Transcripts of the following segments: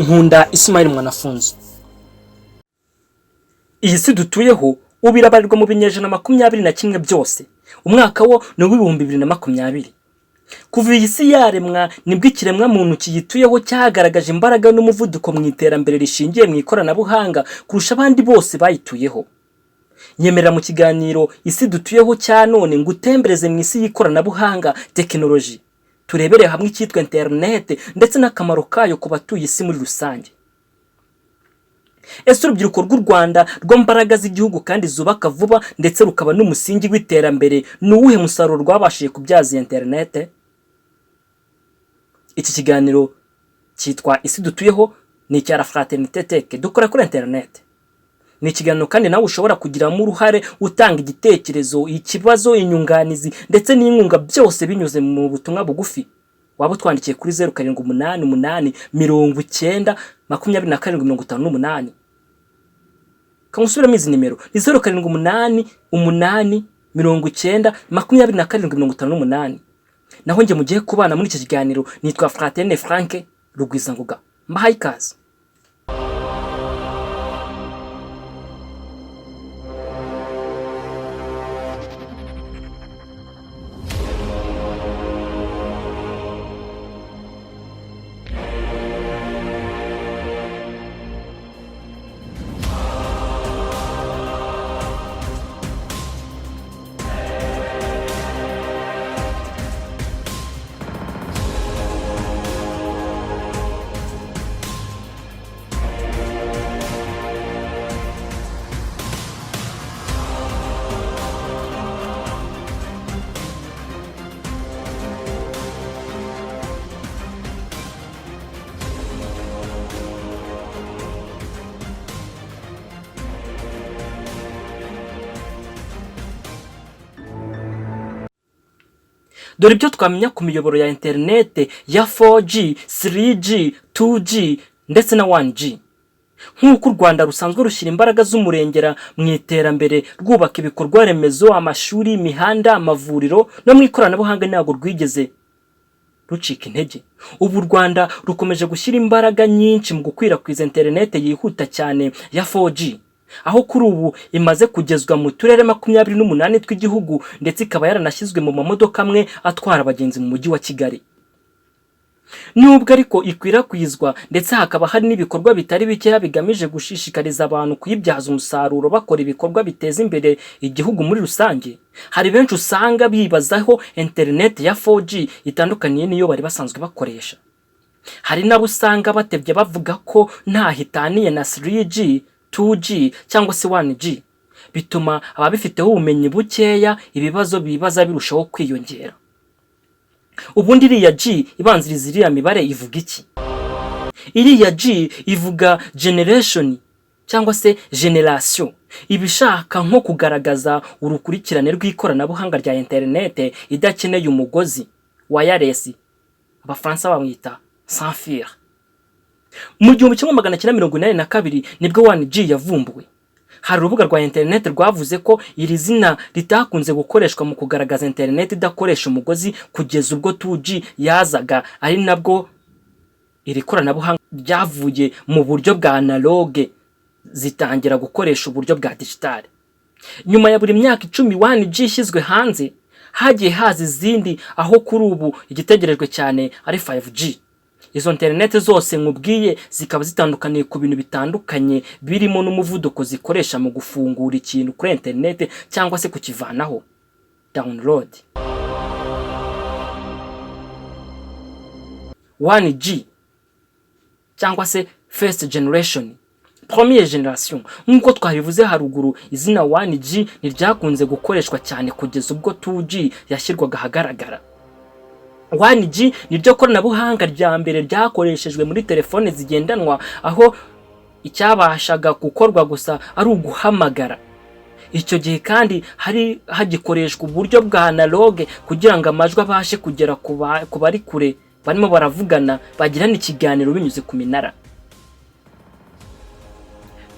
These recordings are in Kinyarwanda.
nkunda Ismail Mwanafunzi. Iyi si dutuyeho ubirabarirwa mu binyejana 21 byose. Umwaka wo ni 2020. Kuva iyi si yaremwa nibwo ikiremwa muntu kiyituyeho cyagaragaje imbaraga n'umuvuduko mu iterambere rishingiye mu ikoranabuhanga kurusha abandi bose bayituyeho. Nyemerera mu kiganiro isi dutuyeho cya none ngutembereze mu isi y'ikoranabuhanga technology. Turebere hamwe icyitwa internet ndetse n'akamaro kayo ku batuye isi muri rusange. Ese urubyiruko rw'u Rwanda rwo mbaraga z'igihugu kandi zubaka vuba ndetse rukaba n'umusingi w'iterambere n'uwuhe musaruro rwabashije kubyaza internet? Iki kiganiro cyitwa isi dutuyeho ni icya Fraternité Tech dukora kuri internet. Ni ikiganiro kandi nawe ushobora kugiramo uruhare utanga igitekerezo, ikibazo, inyunganizi ndetse n'inkunga byose binyuze mu butumwa bugufi. Waba utwandikiye kuri 0788 90 27 Kamusubiramo izi nimero ni 0788 90 27 Naho nge mugiye kubana muri iki kiganiro nitwa Fraterne Frank Rugwizangoga. Mbahaye ikaze. Dore ibyo twamenya ku miyoboro ya internet ya 4G, 3G, 2G ndetse na 1G. Nk'uko u Rwanda rusanzwe rushyira imbaraga z'umurengera mu iterambere rwubaka ibikorwa remezo, amashuri, imihanda, amavuriro no mu ikoranabuhanga ntabwo rwigeze rucika intege. Ubu u Rwanda rukomeje gushyira imbaraga nyinshi mu gukwirakwiza internet yihuta cyane ya 4G. Aho kuri ubu imaze kugezwa mu turere 28 tw'igihugu ndetse ikaba yaranashyizwe mu mamodoka amwe atwara abagenzi mu mujyi wa Kigali. Nubwo ariko ikwirakwizwa ndetse hakaba hari n'ibikorwa bitari bikeya bigamije gushishikariza abantu kuyibyaza umusaruro bakora ibikorwa biteza imbere igihugu muri rusange, hari benshi usanga bibazaho internet ya 4G itandukaniye niyo bari basanzwe bakoresha. Hari nabo usanga batebye bavuga ko nta hitaniye na 3G, 2G cyangwa se 1G, bituma ababifiteho ubumenyi bukeya ibibazo bibaza birushaho kwiyongera. Ubundi iriya G ibanziriza iriya mibare ivuga iki? Iriya G ivuga generation cyangwa se generation, ibishaka nko kugaragaza urukurikirane rw'ikoranabuhanga rya internet idakeneye umugozi wireless, abafaransa bamwita sans fil. Mu 1982 nibwo 1G yavumbuwe. Hari urubuga rwa internet rwavuze ko iri zina ritakunze gukoreshwa mu kugaragaza internet idakoresha umugozi kugeza ubwo 2G yazaga, ari nabwo iri koranabuhanga ryavuye mu buryo bwa analogue zitangira gukoresha uburyo bwa digital. Nyuma ya buri myaka 10 1G ishyizwe hanze, hagiye haza izindi, aho kuri ubu igitegerejwe cyane ari 5G. Izo internet zose nkubwiye zikaba zitandukaniye ku bintu bitandukanye, birimo n'umuvuduko zikoresha mu gufungura ikintu kuri internet cyangwa se kukivanaho, download. 1G cyangwa se first generation, première generation. Nk'uko twabivuze haruguru, izina 1G niryakunze gukoreshwa cyane kugeza ubwo 2G yashyirwaga ahagaragara. 1G niryo koranabuhanga rya mbere ryakoreshejwe muri telefone zigendanwa, aho icyabashaga gukorwa gusa ari uguhamagara. Icyo gihe kandi hari hagikoreshwa uburyo bwa analogue kugira ngo amajwi abashe kugera ku bari kure barimo baravugana, bagirana ikiganiro binyuze ku minara.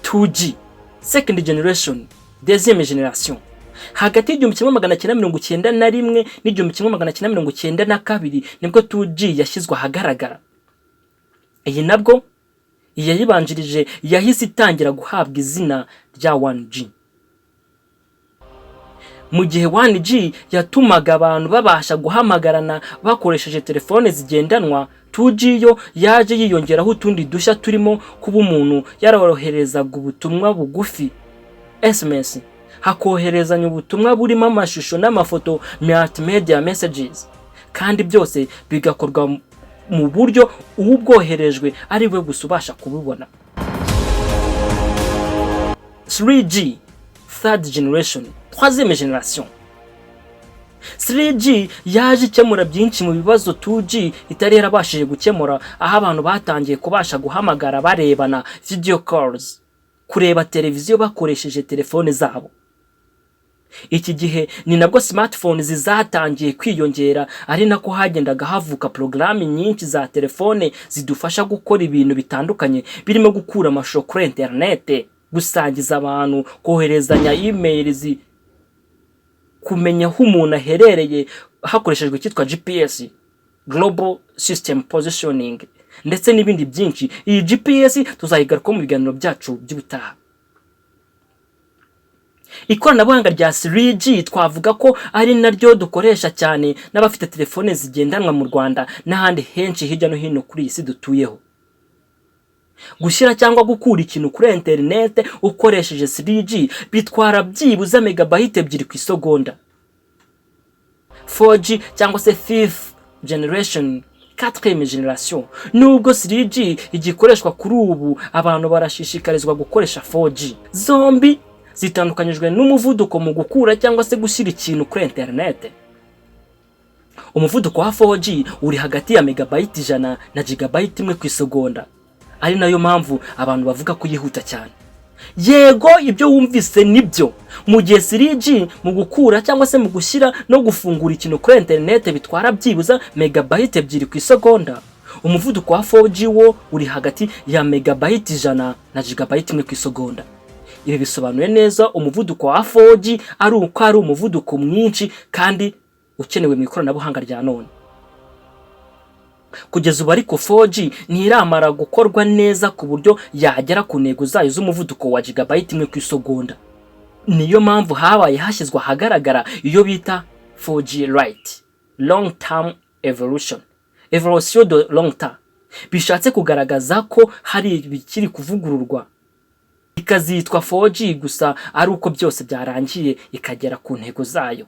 2G, second generation, deuxième generation. Hagati y'1991 n'1992 nibwo 2G yashyizwe ahagaragara. Iyi nabwo iyayibanjirije yahise itangira guhabwa izina rya 1G. Mu gihe 1G yatumaga abantu babasha guhamagarana bakoresheje telefone zigendanwa, 2G yo yaje yiyongeraho utundi dushya turimo kuba umuntu yaroroherezaga ubutumwa bugufi SMS, hakoherezanya ubutumwa burimo amashusho n'amafoto multimedia messages, kandi byose bigakorwa mu buryo ubwoherejwe ari we gusa ubasha kubibona. 3G, third generation, troisième génération. 3G yaje ikemura byinshi mu bibazo 2G itari yarabashije gukemura, aho abantu batangiye kubasha guhamagara barebana video calls, kureba televiziyo bakoresheje telefone zabo. Iki gihe ni nabwo smartphones zatangiye kwiyongera, ari nako hagendaga havuka programme nyinshi za telefone zidufasha gukora ibintu bitandukanye, birimo gukura amashusho kuri internet, gusangiza abantu, koherezanya emails, kumenya aho umuntu aherereye hakoreshejwe cyitwa GPS, Global System Positioning, ndetse n'ibindi byinshi. Iyi GPS tuzayigaruka mu biganiro byacu by'ubutaha. Ikoranabuhanga rya 3G twavuga ko ari naryo dukoresha cyane n'abafite telefone zigendanwa mu Rwanda n'ahandi henshi hirya no hino kuri isi dutuyeho. Gushyira cyangwa gukura ikintu kuri internet ukoresheje 3G bitwara byibuze megabyte 2 ku isegonda. 4G cyangwa se fifth generation, quatrième génération, nubwo 3G igikoreshwa kuri ubu, abantu barashishikarizwa gukoresha 4G. Zombi zitandukanyijwe n'umuvuduko mu gukura cyangwa se gushyira ikintu kuri internet. Umuvuduko wa 4G uri hagati ya megabyte 100 na gigabyte 1 ku isegonda, ari nayo mpamvu abantu bavuga ko yihuta cyane. Yego, ibyo wumvise nibyo. Mu gihe 3G mu gukura cyangwa se mu gushyira no gufungura ikintu kuri internet bitwara byibuza megabyte 2 ku isegonda, umuvuduko wa 4G wo uri hagati ya megabyte 100 na gigabyte 1 ku isegonda. Ibi bisobanuye neza umuvuduko wa 4G ari uko ari umuvuduko mwinshi kandi ukenewe mu ikoranabuhanga rya none. Kugeza ubu ariko 4G ntiramara gukorwa neza ku buryo yagera ku ntego zayo z'umuvuduko wa gigabyte 1 ku isegonda. Niyo mpamvu habaye hashyizwe ahagaragara iyo bita 4G Lite, long term evolution de long term, bishatse kugaragaza ko hari ibikiri kuvugururwa ikazitwa 4G gusa ari uko byose byarangiye ikagera ku ntego zayo.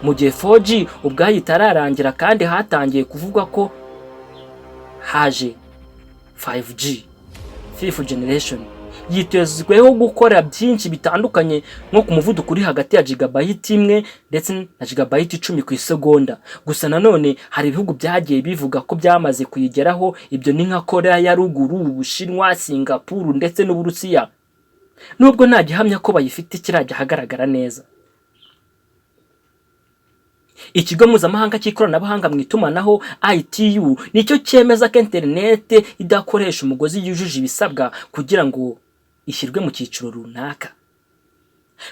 Mu gihe 4G ubwayo itararangira kandi hatangiye kuvugwa ko haje 5G, fifth generation, yitezweho gukora byinshi bitandukanye nko ku muvuduko uri hagati ya gigabyte 1 ndetse na gigabyte 10 ku isegonda. Gusa nanone hari ibihugu byagiye bivuga ko byamaze kuyigeraho, ibyo ni nka Korea ya ruguru, Ubushinwa, Singapore ndetse n'Uburusiya, nubwo nta gihamya ko bayifite kirajya hagaragara neza. Ikigo mpuzamahanga cy'ikoranabuhanga mu itumanaho ITU nicyo cyemeza ko internet idakoresha umugozi yujuje ibisabwa kugira ngo ishyirwe mu cyiciro runaka.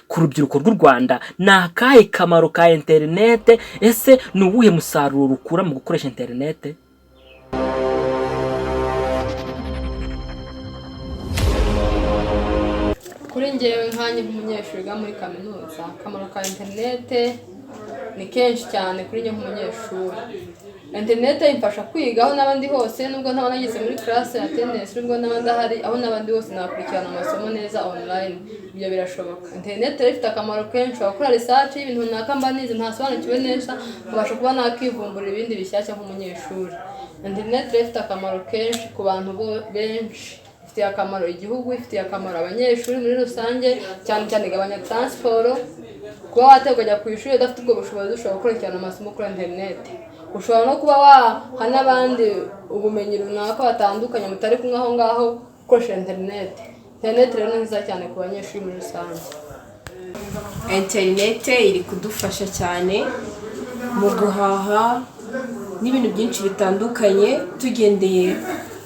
Ku rubyiruko rw'u Rwanda ni akahe kamaro ka internet? Ese ni uwuhe musaruro rukura mu gukoresha internet? Kuri njyewe nkanye nk'umunyeshuri ga muri kaminuza, akamaro ka internet ni kenshi cyane kuri njye nk'umunyeshuri. Internet imfasha kwigaho n'abandi hose, nubwo nta nagize muri class attendance, nubwo n'abandi ahari, aho n'abandi bose nakurikirana amasomo neza online. Ibyo birashoboka. Internet ifite akamaro kenshi, wakora research y'ibintu runaka mba nize ntasobanukiwe neza, ubasha kuba nakivumbura ibindi bishyashya nk'umunyeshuri. Internet ifite akamaro kenshi ku bantu benshi, ifite akamaro igihugu, ifite akamaro abanyeshuri muri rusange, cyane cyane igabanya transport. Kuba wateganya ku ishuri udafite ubwo bushobozi ushobora gukurikirana amasomo kuri internet. Ushobora no kuba waha n'abandi ubumenyi runaka batandukanye mutari kumwe aho ngaho ukoresha internet. Internet rero ni nziza cyane ku banyeshuri muri rusange. Internet iri kudufasha cyane mu guhaha n'ibintu byinshi bitandukanye, tugendeye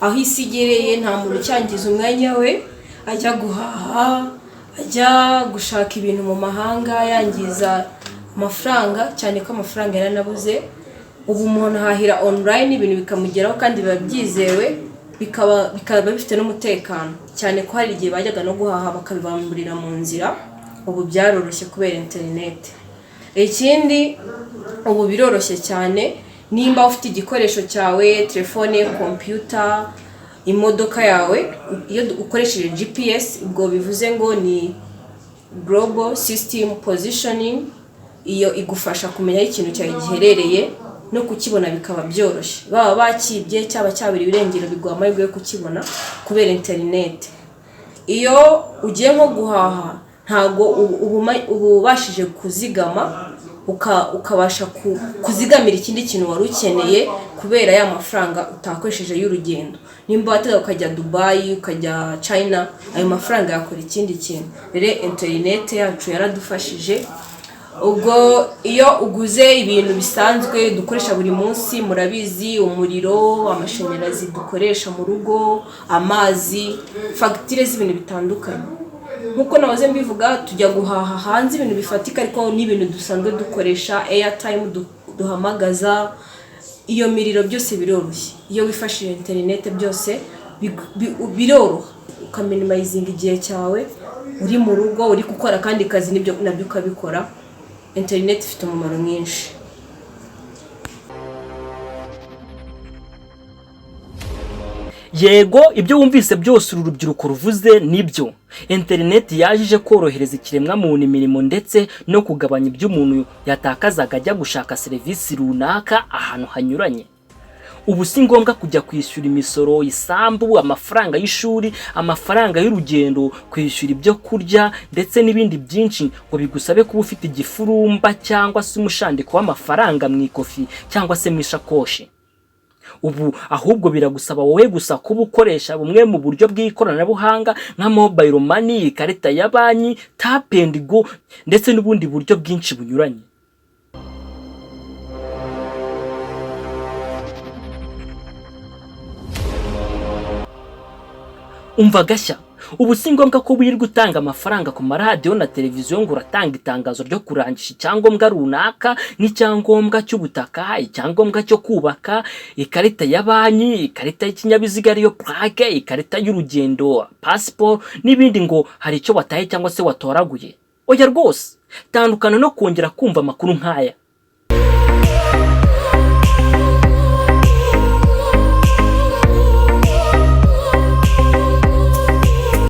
aho isi igereye. Nta muntu cyangiza umwanya we ajya guhaha, ajya gushaka ibintu mu mahanga, yangiza amafaranga, cyane ko amafaranga yaranabuze. Ubu umuntu ahahira online ibintu bikamugeraho kandi biba byizewe, bikaba bifite n'umutekano cyane ko hari igihe bajyaga no guhaha bakabibamburira mu nzira. Ubu byaroroshye kubera internet. Ikindi ubu biroroshye cyane, nimba ufite igikoresho cyawe, telefone, computer, imodoka yawe, iyo ukoresheje GPS, ubwo bivuze ngo ni global system positioning, iyo igufasha kumenya ikintu cyawe giherereye no kukibona bikaba byoroshye. Baba bakibye cyaba cyabiri birengero biguha amahirwe yo kukibona kubera internet. Iyo ugiye nko guhaha ntago ubashije kuzigama ukabasha kuzigamira ikindi kintu wari ukeneye kubera ya mafaranga utakoresheje y'urugendo. Nimba watega ukajya Dubai, ukajya China, ayo mafaranga yakora ikindi kintu. Rero internet yacu yaradufashije. Ubwo iyo uguze ibintu bisanzwe dukoresha buri munsi, murabizi, umuriro, amashanyarazi dukoresha mu rugo, amazi, fagitire z'ibintu bitandukanye. Nkuko nabaze mbivuga, tujya guhaha hanze ibintu bifatika ariko n'ibintu dusanzwe dukoresha, airtime duhamagaza, iyo miriro byose biroroshye. Iyo wifashishije internet byose biroroha, ukaminimizinga igihe cyawe uri mu rugo uri gukora kandi kazi nabyo ukabikora. Internet ifite umumaro mwinshi. Yego, ibyo wumvise byose uru rubyiruko ruvuze nibyo. Internet yaje korohereza ikiremwa muntu imirimo ndetse no kugabanya ibyo umuntu yatakazaga ajya gushaka serivisi runaka ahantu hanyuranye. Ubu si ngombwa kujya kwishyura imisoro, isambu, amafaranga y'ishuri, amafaranga y'urugendo, kwishyura ibyo kurya ndetse n'ibindi byinshi ngo bigusabe kuba ufite igifurumba cyangwa se umushandiko w'amafaranga mu ikofi cyangwa se mu ishakoshi. Ubu ahubwo biragusaba wowe gusa kuba ukoresha bumwe mu buryo bw'ikoranabuhanga nka mobile money, ikarita ya banki, tap and go ndetse n'ubundi buryo bwinshi bunyuranye. Umva gashya, ubu si ngombwa ko wirirwa utanga amafaranga ku maradiyo na televiziyo ngo uratanga itangazo ryo kurangisha icyangombwa runaka nk'icyangombwa cy'ubutaka, icyangombwa cyo kubaka, ikarita ya banki, ikarita y'ikinyabiziga ariyo plaque, ikarita y'urugendo, passport n'ibindi ngo hari icyo wataye cyangwa se watoraguye. Oya rwose, tandukana no kongera kumva amakuru nk'aya.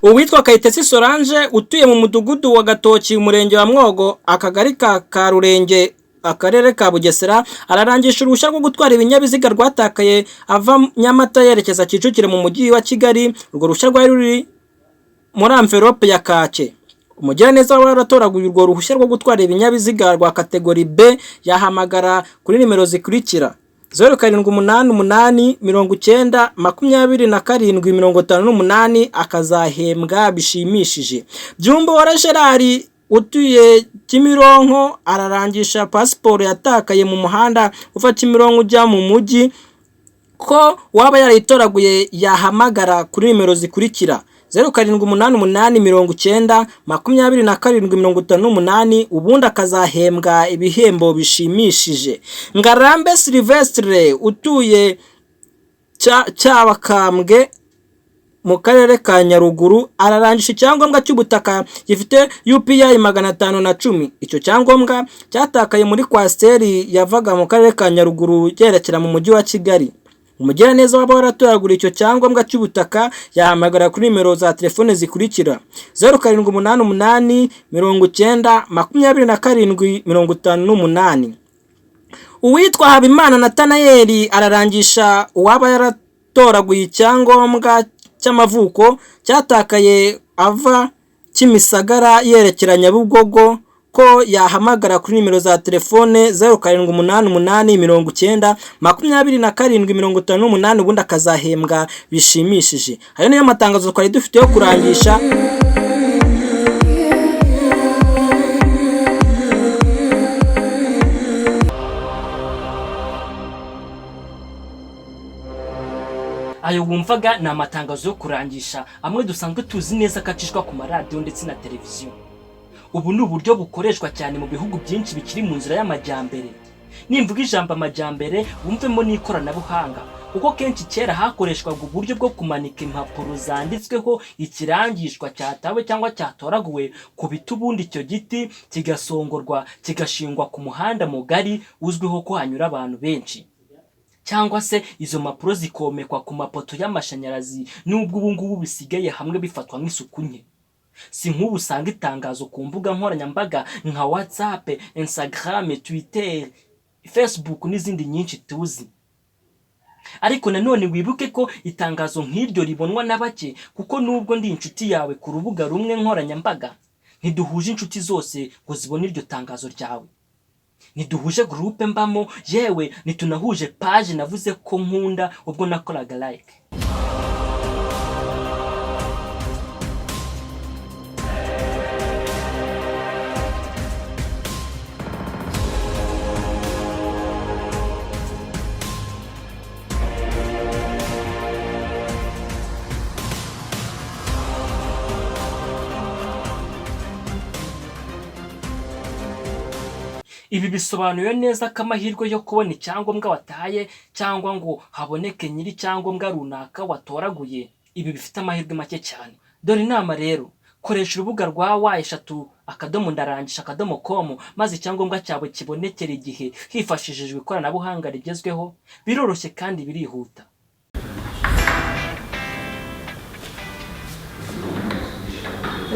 Uwitwa Kayitesi Solange utuye mu mudugudu wa Gatoki, umurenge wa Mwogo, akagari ka Karurenge, akarere ka Bugesera, ararangisha uruhushya rwo gutwara ibinyabiziga rwatakaye ava Nyamata yerekeza Kicukiro mu mujyi wa Kigali. Urwo ruhushya rwari ruri muri envelope ya kake. Umugiraneza waratoraguye urwo ruhushya rwo gutwara ibinyabiziga rwa kategori B yahamagara kuri nimero zikurikira: 0788902758 akazahembwa bishimishije. Byumbora Gerard utuye Kimironko ararangisha passport yatakaye mu muhanda uva Kimironko ujya mu mujyi. Ko waba yarayitoraguye yahamagara kuri nimero zikurikira: 0788902758 ubundi akazahembwa ibihembo bishimishije. Ngarambe Sylvestre utuye Cyabakambwe mu karere ka Nyaruguru ararangisha icyangombwa cy'ubutaka gifite UPI 510. Icyo cyangombwa cyatakaye muri kwasiteri yavaga mu karere ka Nyaruguru yerekera mu mujyi wa Kigali. Umugiraneza waba waratoragura icyo cyangombwa cy'ubutaka yahamagara kuri nimero za telefone zikurikira: 0788902758. Uwitwa Habimana Natanayeli ararangisha uwaba yaratoraguye icyangombwa cy'amavuko cyatakaye ava Kimisagara yerekera Nyabugogo. Ko yahamagara kuri nimero za telefone 0788902758 ubundi akazahembwa bishimishije. Ayo niyo matangazo twari dufite yo kurangisha. Ayo wumvaga ni amatangazo yo kurangisha amwe dusanzwe tuzi neza kacishwa ku maradiyo ndetse na televiziyo. Ubu ni uburyo bukoreshwa cyane mu bihugu byinshi bikiri mu nzira y'amajyambere. Nimvuga ijambo amajyambere wumvemo n'ikoranabuhanga, kuko kenshi kera hakoreshwaga uburyo bwo kumanika impapuro zanditsweho ikirangishwa cyatawe cyangwa cyatoraguwe ku biti, ubundi icyo giti kigasongorwa kigashingwa ku muhanda mugari uzwiho ko hanyura abantu benshi, cyangwa se izo mpapuro zikomekwa ku mapoto y'amashanyarazi, nubwo ubu ngubu bisigaye hamwe bifatwa nk'isuku nke. Si nk'ubu usanga itangazo ku mbuga nkoranyambaga nka WhatsApp, Instagram, Twitter, Facebook n'izindi nyinshi tuzi. Ariko nanone wibuke ko itangazo nk'iryo ribonwa na bake, kuko nubwo ndi inshuti yawe ku rubuga rumwe nkoranyambaga, ntiduhuje inshuti zose ngo zibone iryo tangazo ryawe. Ntiduhuje groupe mbamo, yewe nitunahuje page navuze ko nkunda ubwo nakoraga like. Ibi bisobanuye neza ko amahirwe yo kubona icyangombwa wataye cyangwa ngo haboneke nyiri icyangombwa runaka watoraguye, ibi bifite amahirwe make cyane. Dore inama rero, koresha urubuga rwa wa3.ndarangisha.com maze icyangombwa cyawe kibonekere igihe hifashishijwe ikoranabuhanga rigezweho. Biroroshye kandi birihuta.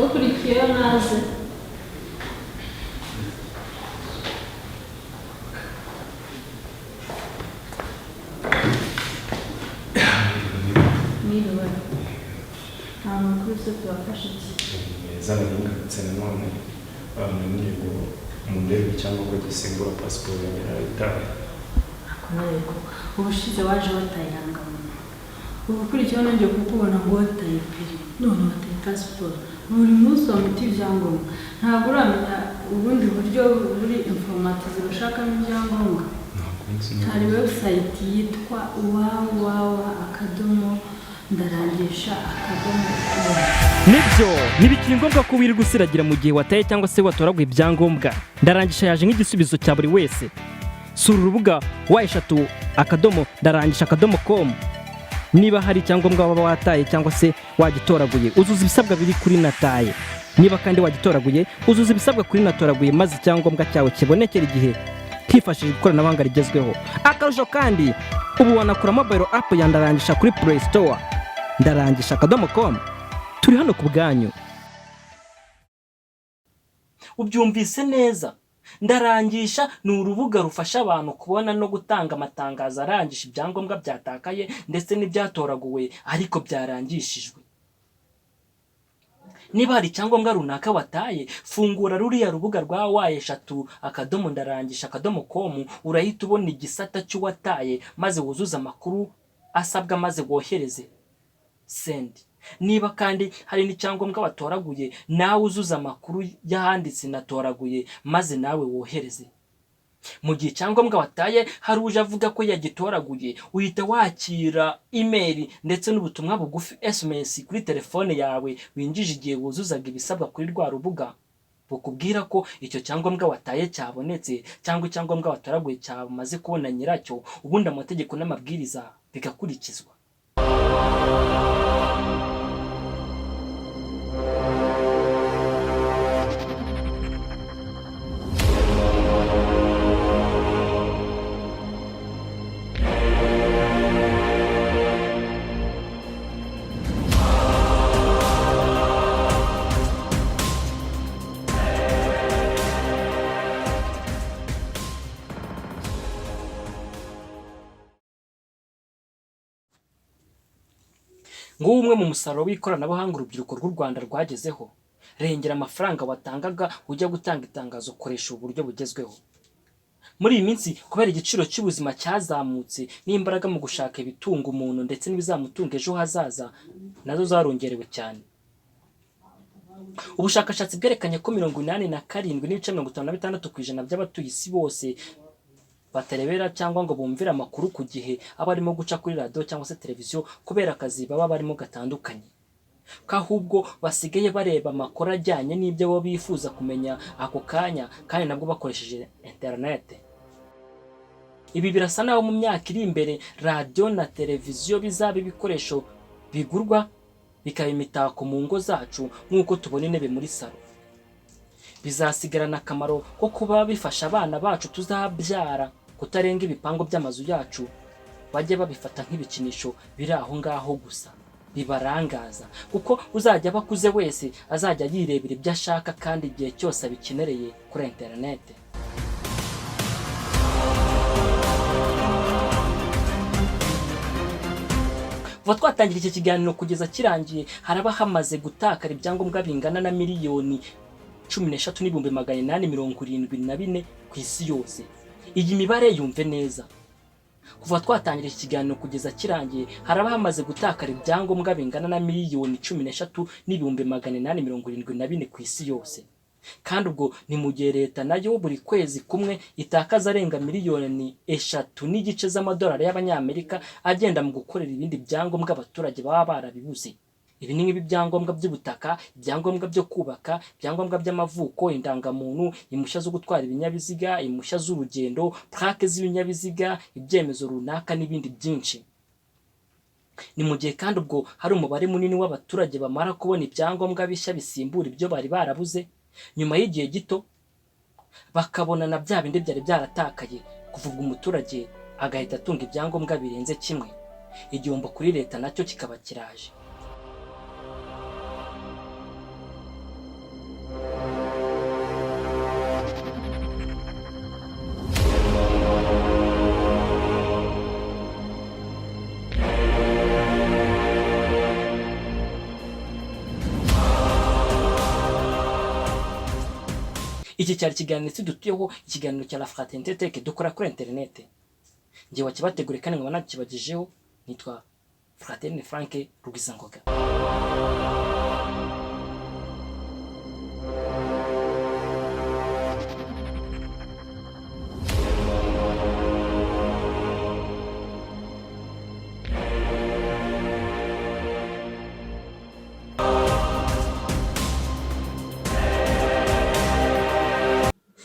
ukurikiyeho naze niba nta makuru se tubafasha iki z'abahingatse nanone bamenye ngo umurebe cyangwa ngo gisimbura pasiporo yarayitaye. Ariko ubushize waje watayirangamuntu, ubu kurikiyeho nanjye kukubona ngo wataye peri none wataye pasiporo, buri munsi wamita ibyangombwa. Ntabwo uramenya ubundi buryo buri informatize bashakamo ibyangombwa. Hari website yitwa www.ndarangisha.com. Nibyo, ntibikiri ngombwa ko wirirwa usiragira mu gihe wataye cyangwa se watoraguye ibyangombwa. Ndarangisha yaje nk'igisubizo cya buri wese. Sura urubuga wa3.ndarangisha.com. Niba hari icyangombwa waba wataye cyangwa se wagitoraguye, uzuza ibisabwa biri kuri nataye. Niba kandi wagitoraguye, uzuza ibisabwa kuri natoraguye maze icyangombwa cyawe kibonekera igihe hifashishijwe ikoranabuhanga rigezweho. Akarusho kandi ubu wanakura mobile app ya Ndarangisha kuri Play Store. Ndarangisha.com. Turi hano ku bwanyu. Ubyumvise neza? Ndarangisha ni urubuga rufasha abantu kubona no gutanga amatangazo arangisha ibyangombwa byatakaye ndetse n'ibyatoraguwe ariko byarangishijwe. Niba hari icyangombwa runaka wataye, fungura ruriya rubuga rwa wa3.ndarangisha.com, urahita ubona igisata cy'uwataye maze wuzuza amakuru asabwa maze wohereze send. Niba kandi hari n'icyangombwa watoraguye, nawe uzuza amakuru yahanditse natoraguye maze nawe wohereze. Mu gihe icyangombwa wataye hari uje avuga ko yagitoraguye, uhita wakira email ndetse n'ubutumwa bugufi SMS kuri telefone yawe winjije igihe wuzuzaga ibisabwa kuri rwa rubuga, bukubwira ko icyo cyangombwa wataye cyabonetse cyangwa icyangombwa watoraguye cyamaze kubona nyiracyo, ubundi amategeko n'amabwiriza bigakurikizwa. Ngo umwe mu musaruro w'ikoranabuhanga urubyiruko rw'u Rwanda rwagezeho, rengera amafaranga watangaga ujya gutanga itangazo ukoresha uburyo bugezweho. Muri iyi minsi kubera igiciro cy'ubuzima cyazamutse n'imbaraga mu gushaka ibitunga umuntu ndetse n'ibizamutunga ejo hazaza nazo zarongerewe cyane. Ubushakashatsi bwerekanye ko 87.56% by'abatuye isi bose batarebera cyangwa ngo bumvira amakuru ku gihe abarimo guca kuri radio cyangwa se televiziyo kubera akazi baba barimo gatandukanye. Kahubwo basigaye bareba amakuru ajyanye n'ibyo bo bifuza kumenya ako kanya kandi nabwo bakoresheje internet. Ibi birasa naho mu myaka iri imbere radio na televiziyo bizaba ibikoresho bigurwa bikaba imitako mu ngo zacu nk'uko tubona intebe muri salo. Bizasigarana akamaro ko kuba bifasha abana bacu tuzabyara kutarenga ibipango by'amazu yacu, bajye babifata nk'ibikinisho biri aho ngaho gusa bibarangaza, kuko uzajya bakuze wese azajya yirebera ibyo ashaka kandi igihe cyose abikenereye kuri internet. Vuba twatangira iki kiganiro kugeza kirangiye haraba hamaze gutakara ibyangombwa bingana na miliyoni 13,874 ku isi yose. Iyi mibare yumve neza. Kuva twatangira iki kiganiro kugeza kirangiye haraba hamaze gutakara ibyangombwa bingana na miliyoni 13,874 ku isi yose. Kandi ubwo ni mu gihe leta nayo buri kwezi kumwe itakaza arenga miliyoni 3.5 z'amadolari y'abanyamerika agenda mu gukorera ibindi byangombwa abaturage baba barabibuze. Ibi ni nk'ibyangombwa by'ubutaka, ibyangombwa byo kubaka, ibyangombwa by'amavuko, indangamuntu, impushya zo gutwara ibinyabiziga, impushya z'urugendo, plaque z'ibinyabiziga, ibyemezo runaka n'ibindi byinshi. Ni mu gihe kandi ubwo hari umubare munini w'abaturage bamara kubona ibyangombwa bishya bisimbura ibyo bari barabuze, nyuma y'igihe gito bakabona na bya bindi byari byaratakaye, kuvuga umuturage agahita atunga ibyangombwa birenze kimwe. Igihombo kuri leta nacyo kikaba kiraje. Iki cyari ikiganiro dutuyeho, ikiganiro cya La Fraternité Tech dukora kuri internet. Ngiye wakibategure kandi nkaba nakibagejeho, nitwa Fraterne Frank Rugizangoga.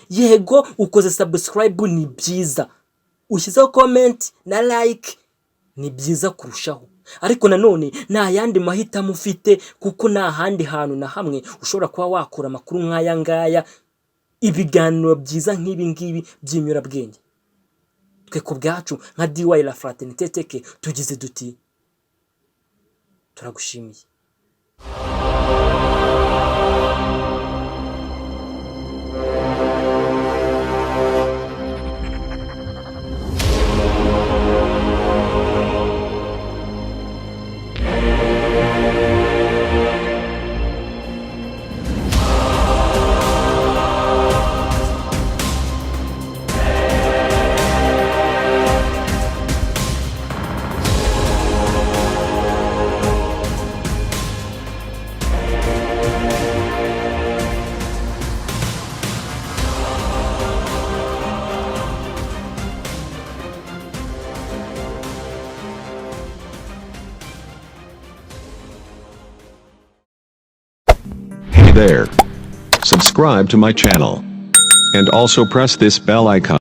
Yego ukoze subscribe ni byiza, ushyizeho comment na like ni byiza kurushaho, ariko nanone nta yandi mahitamo ufite, kuko nta handi hantu na hamwe ushobora kuba wakura amakuru nk'aya ngaya, ibiganiro byiza nk'ibi ngibi by'inyurabwenge. Twe ku bwacu nka DY La Fraternité Tech tugize duti turagushimiye. There. Subscribe to my channel. And also press this bell icon.